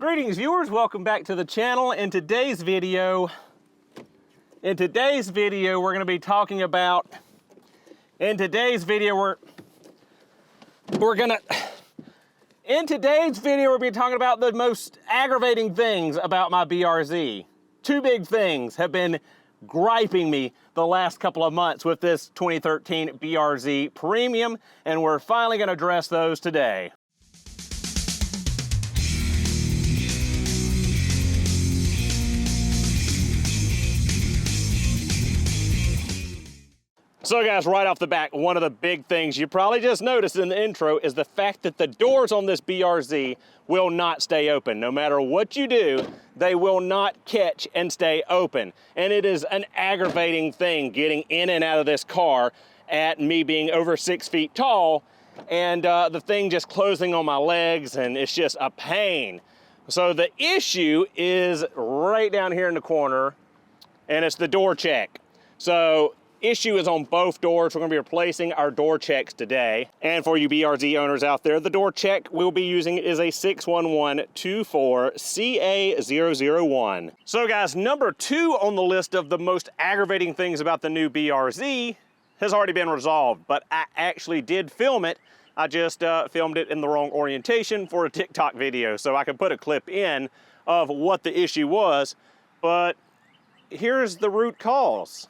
Greetings viewers, welcome back to the channel. In today's video we're going to be talking about, we're going to be talking about the most aggravating things about my BRZ. Two big things have been griping me the last couple of months with this 2013 BRZ Premium, and we're finally going to address those today. So guys, right off the bat, one of the big things you probably just noticed in the intro is the fact that the doors on this BRZ will not stay open. No matter what you do, they will not catch and stay open. And it is an aggravating thing getting in and out of this car at me being over 6 feet tall and the thing just closing on my legs, and it's just a pain. So the issue is right down here in the corner, and it's the door check. So issue is on both doors. We're going to be replacing our door checks today. And for you BRZ owners out there, the door check we'll be using is a 61124CA001. So guys, number 2 on the list of the most aggravating things about the new BRZ has already been resolved, but I actually did film it. I just filmed it in the wrong orientation for a TikTok video, so I could put a clip in of what the issue was, but here's the root cause.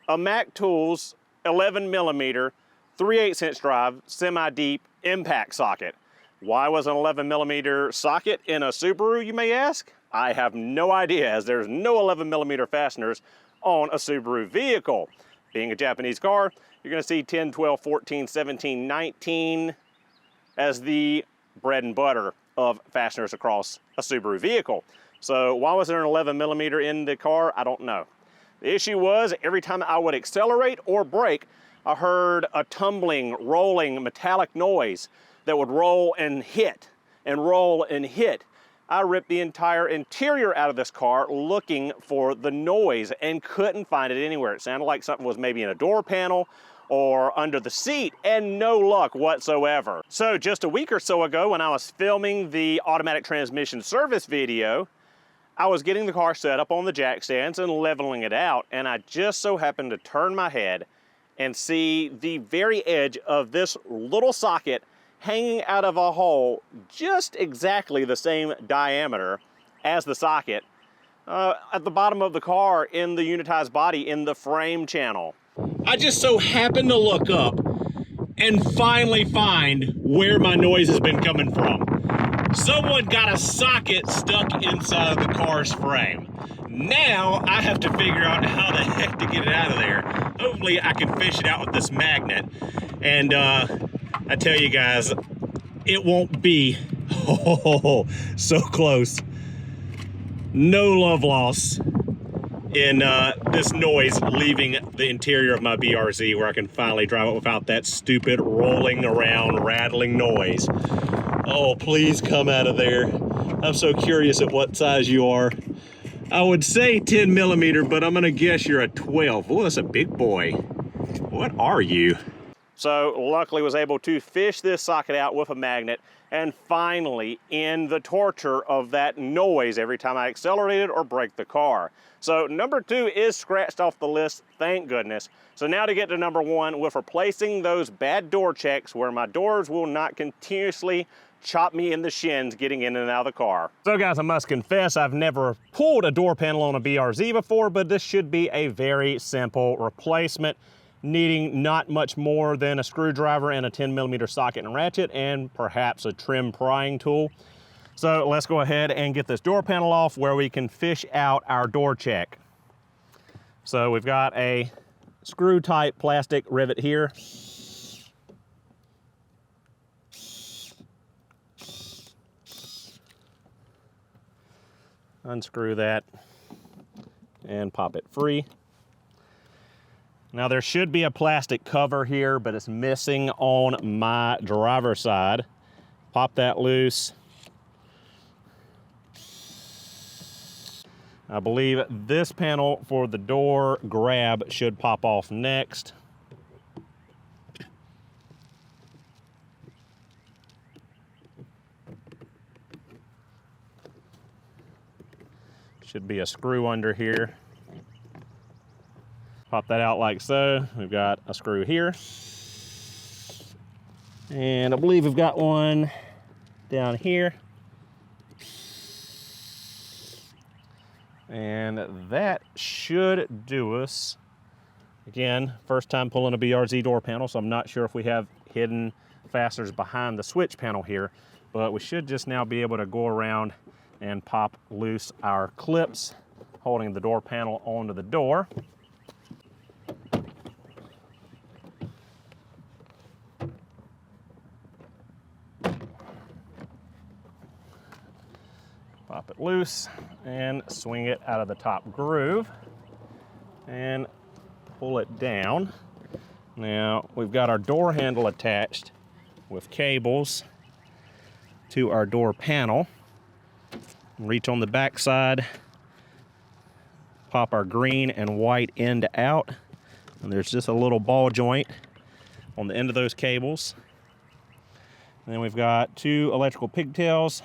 A Mac Tools 11mm 3/8 inch drive semi-deep impact socket. Why was an 11mm socket in a Subaru, you may ask? I have no idea, as there's no 11mm fasteners on a Subaru vehicle. Being a Japanese car, you're gonna see 10, 12, 14, 17, 19 as the bread and butter of fasteners across a Subaru vehicle. So why was there an 11mm in the car? I don't know. The issue was every time I would accelerate or brake, I heard a tumbling, rolling, metallic noise that would roll and hit and roll and hit. I ripped the entire interior out of this car looking for the noise and couldn't find it anywhere. It sounded like something was maybe in a door panel or under the seat, and no luck whatsoever. So just a week or so ago, when I was filming the automatic transmission service video, I was getting the car set up on the jack stands and leveling it out, and I just so happened to turn my head and see the very edge of this little socket hanging out of a hole just exactly the same diameter as the socket at the bottom of the car in the unitized body in the frame channel. I just so happened to look up and finally find where my noise has been coming from. Someone got a socket stuck inside of the car's frame. Now I have to figure out how the heck to get it out of there. Hopefully I can fish it out with this magnet. And I tell you guys, it won't be so close. No love loss in this noise leaving the interior of my BRZ, where I can finally drive it without that stupid rolling around, rattling noise. Oh, please come out of there. I'm so curious at what size you are. I would say 10mm, but I'm gonna guess you're a 12. Oh, that's a big boy. What are you? So luckily was able to fish this socket out with a magnet and finally end the torture of that noise every time I accelerated or braked the car. So number 2 is scratched off the list, thank goodness. So now to get to number 1, with replacing those bad door checks where my doors will not continuously chop me in the shins getting in and out of the car. So guys, I must confess, I've never pulled a door panel on a BRZ before, but this should be a very simple replacement, needing not much more than a screwdriver and a 10mm socket and ratchet, and perhaps a trim prying tool. So let's go ahead and get this door panel off where we can fish out our door check. So we've got a screw type plastic rivet here. Unscrew that and pop it free. Now there should be a plastic cover here, but it's missing on my driver's side. Pop that loose. I believe this panel for the door grab should pop off next. Should be a screw under here. Pop that out like so. We've got a screw here. And I believe we've got one down here. And that should do us. Again, first time pulling a BRZ door panel, so I'm not sure if we have hidden fasteners behind the switch panel here, but we should just now be able to go around and pop loose our clips holding the door panel onto the door. Pop it loose and swing it out of the top groove and pull it down. Now we've got our door handle attached with cables to our door panel. Reach on the back side, pop our green and white end out, and there's just a little ball joint on the end of those cables. And then we've got 2 electrical pigtails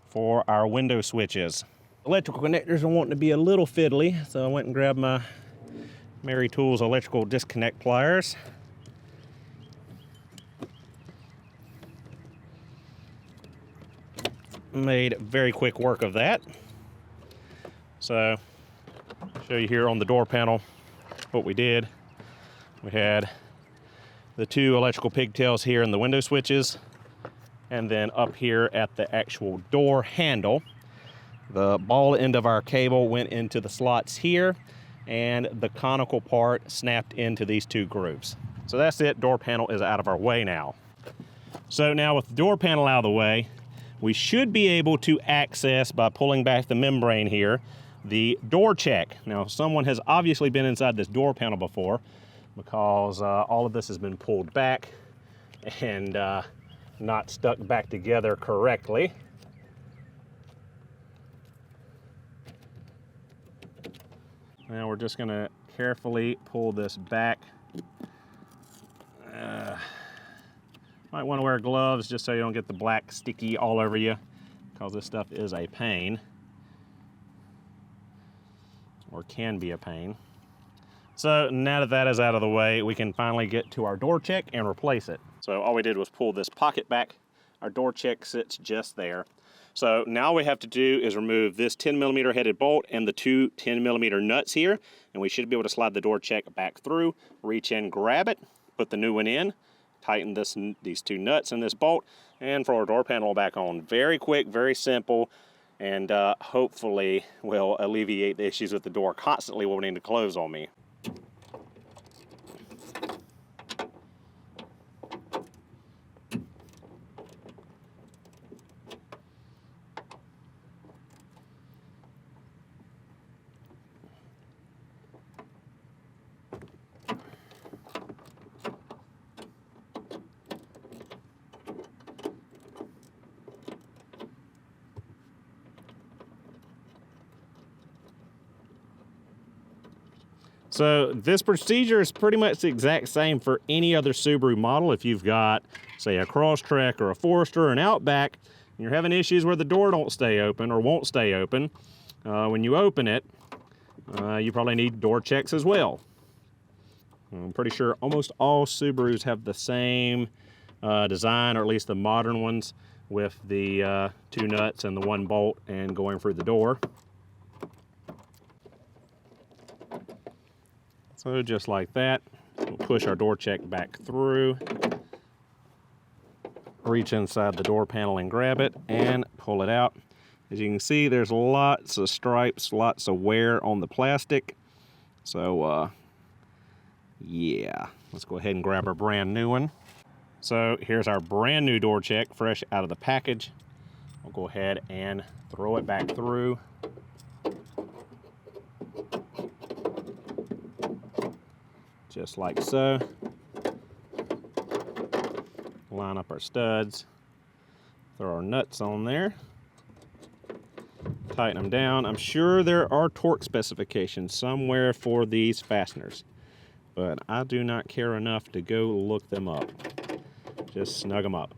for our window switches. Electrical connectors are wanting to be a little fiddly, so I went and grabbed my Mary Tools electrical disconnect pliers. Made very quick work of that. So, show you here on the door panel what we did. We had the 2 electrical pigtails here in the window switches, and then up here at the actual door handle, the ball end of our cable went into the slots here, and the conical part snapped into these 2 grooves. So that's it, door panel is out of our way now. So now with the door panel out of the way, we should be able to access, by pulling back the membrane here, the door check. Now, someone has obviously been inside this door panel before, because all of this has been pulled back and not stuck back together correctly. Now we're just gonna carefully pull this back. Might want to wear gloves just so you don't get the black sticky all over you, because this stuff is a pain, or can be a pain. So now that that is out of the way, we can finally get to our door check and replace it. So all we did was pull this pocket back. Our door check sits just there. So now all we have to do is remove this 10mm headed bolt and the 2 10mm nuts here, and we should be able to slide the door check back through, reach in, grab it, put the new one in, tighten these 2 nuts and this bolt, and throw our door panel back on. Very quick, very simple, and hopefully will alleviate the issues with the door constantly wanting to close on me. So this procedure is pretty much the exact same for any other Subaru model. If you've got, say, a Crosstrek or a Forester or an Outback, and you're having issues where the door don't stay open or won't stay open, when you open it, you probably need door checks as well. I'm pretty sure almost all Subarus have the same design, or at least the modern ones, with the 2 nuts and the 1 bolt and going through the door. So just like that, we'll push our door check back through, reach inside the door panel and grab it, and pull it out. As you can see, there's lots of stripes, lots of wear on the plastic. So yeah, let's go ahead and grab our brand new one. So here's our brand new door check, fresh out of the package. I'll go ahead and throw it back through. Just like so. Line up our studs, throw our nuts on there, tighten them down. I'm sure there are torque specifications somewhere for these fasteners, but I do not care enough to go look them up. Just snug them up.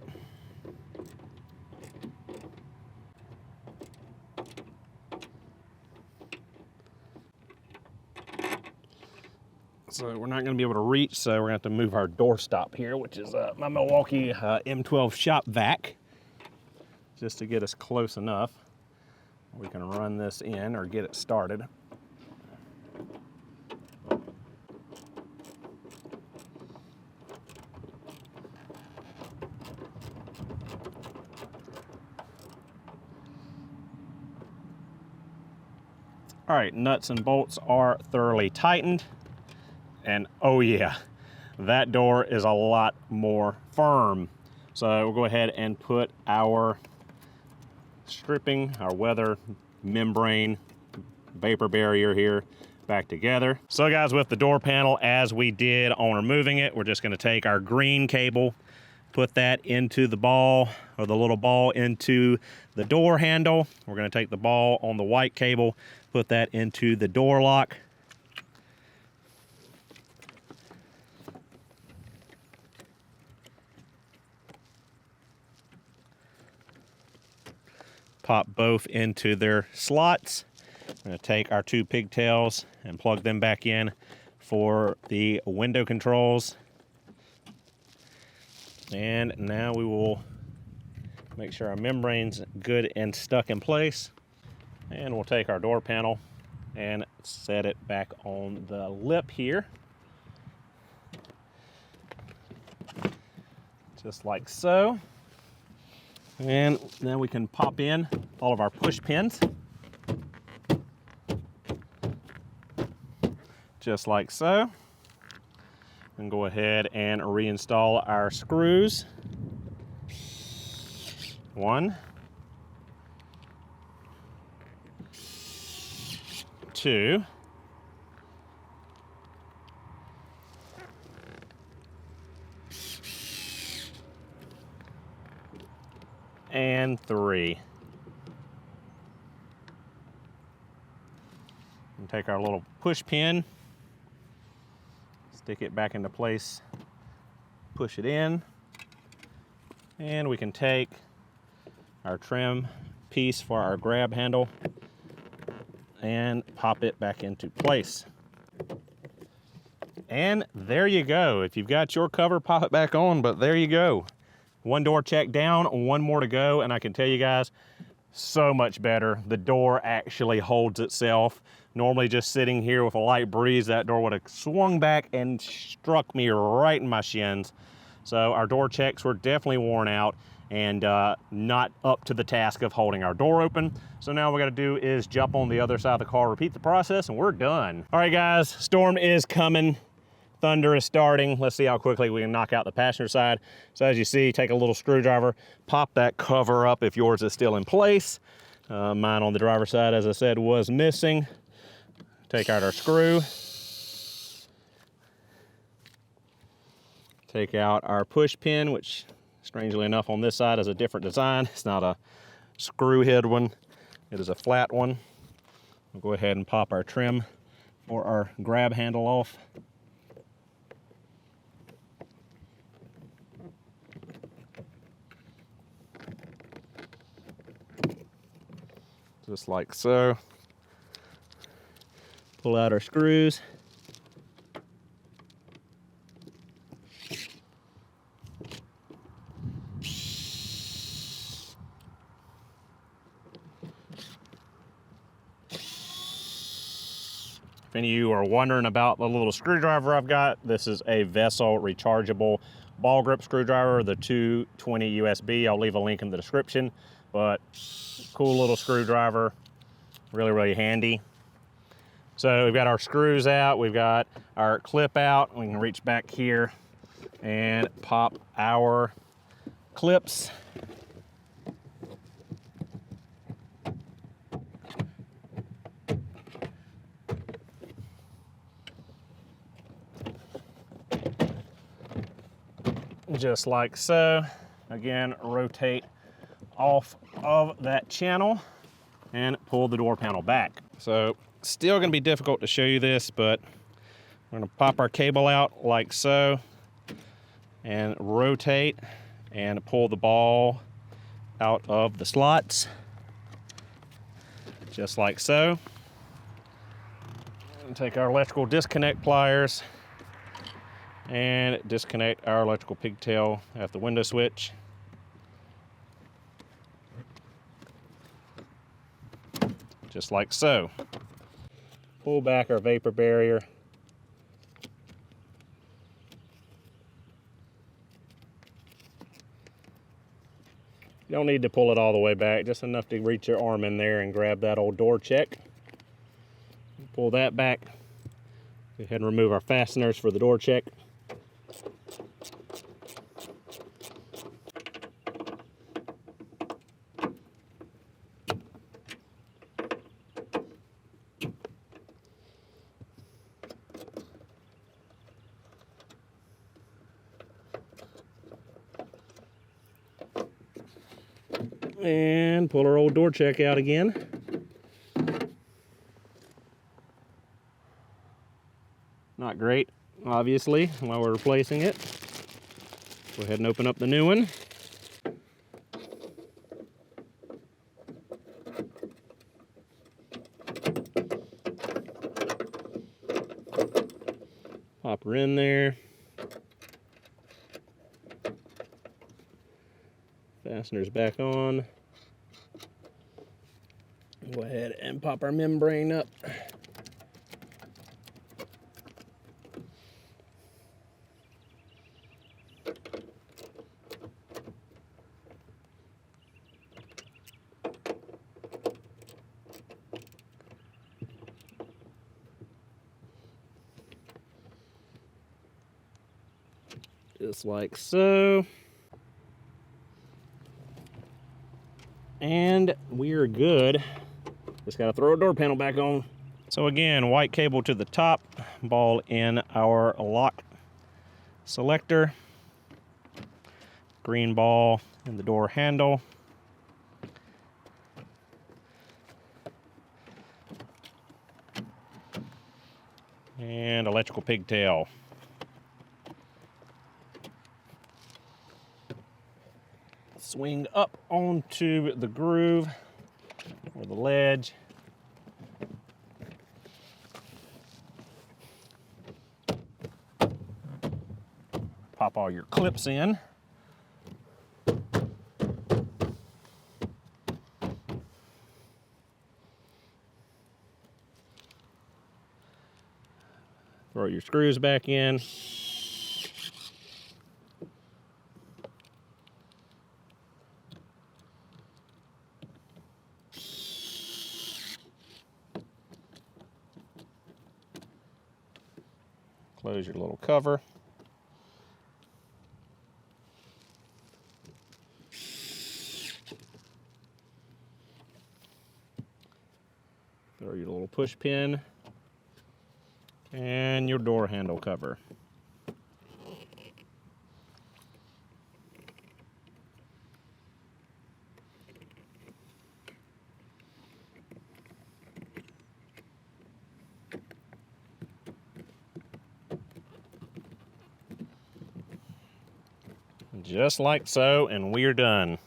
So we're not gonna be able to reach, so we're gonna have to move our door stop here, which is my Milwaukee M12 shop vac, just to get us close enough. We can run this in or get it started. All right, nuts and bolts are thoroughly tightened. And oh yeah, that door is a lot more firm. So we'll go ahead and put our stripping, our weather membrane vapor barrier here back together. So guys, with the door panel, as we did on removing it, we're just gonna take our green cable, put that into the ball, or the little ball into the door handle. We're gonna take the ball on the white cable, put that into the door lock. Pop both into their slots. I'm gonna take our two pigtails and plug them back in for the window controls. And now we will make sure our membrane's good and stuck in place. And we'll take our door panel and set it back on the lip here. Just like so. And then we can pop in all of our push pins. Just like so. And go ahead and reinstall our screws. 1, 2, and 3. And take our little push pin, stick it back into place, push it in, and we can take our trim piece for our grab handle and pop it back into place. And there you go. If you've got your cover, pop it back on, but there you go. One door check down, one more to go, and I can tell you guys, so much better. The door actually holds itself. Normally just sitting here with a light breeze, that door would have swung back and struck me right in my shins. So our door checks were definitely worn out and not up to the task of holding our door open. So now what we gotta do is jump on the other side of the car, repeat the process, and we're done. All right guys, storm is coming. Thunder is starting. Let's see how quickly we can knock out the passenger side. So as you see, take a little screwdriver, pop that cover up if yours is still in place. Mine on the driver's side, as I said, was missing. Take out our screw. Take out our push pin, which strangely enough on this side is a different design. It's not a screw head one, it is a flat one. We'll go ahead and pop our trim or our grab handle off. Just like so. Pull out our screws. If any of you are wondering about the little screwdriver I've got, this is a Vessel rechargeable ball grip screwdriver, the 220 USB. I'll leave a link in the description, but cool little screwdriver, really, really handy. So we've got our screws out, we've got our clip out. We can reach back here and pop our clips. Just like so. Again, rotate off of that channel and pull the door panel back. So still gonna be difficult to show you this, but we're gonna pop our cable out like so and rotate and pull the ball out of the slots, just like so. And take our electrical disconnect pliers and disconnect our electrical pigtail at the window switch. Just like so. Pull back our vapor barrier. You don't need to pull it all the way back, just enough to reach your arm in there and grab that old door check. Pull that back. Go ahead and remove our fasteners for the door check. And pull our old door check out again. Not great, obviously, while we're replacing it. Go ahead and open up the new one. Pop her in there. Fasteners back on. Go ahead and pop our membrane up. Just like so. And we're good. Just gotta throw a door panel back on. So again, white cable to the top, ball in our lock selector, green ball in the door handle. And electrical pigtail. Swing up onto the groove or the ledge. Pop all your clips in. Throw your screws back in. Close your little cover. Throw your little push pin and your door handle cover. Just like so, and we're done.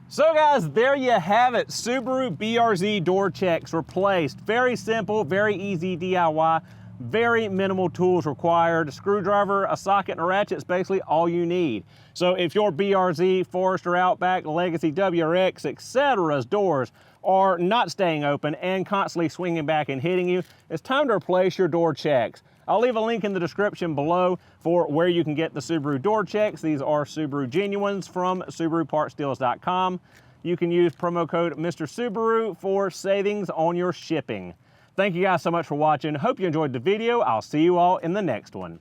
So guys, there you have it. Subaru BRZ door checks replaced. Very simple, very easy DIY, very minimal tools required. A screwdriver, a socket, and a ratchet is basically all you need. So if your BRZ, Forester, Outback, Legacy, WRX, etc's doors are not staying open and constantly swinging back and hitting you, it's time to replace your door checks. I'll leave a link in the description below for where you can get the Subaru door checks. These are Subaru genuines from SubaruPartsDeals.com. You can use promo code Mr. Subaru for savings on your shipping. Thank you guys so much for watching. Hope you enjoyed the video. I'll see you all in the next one.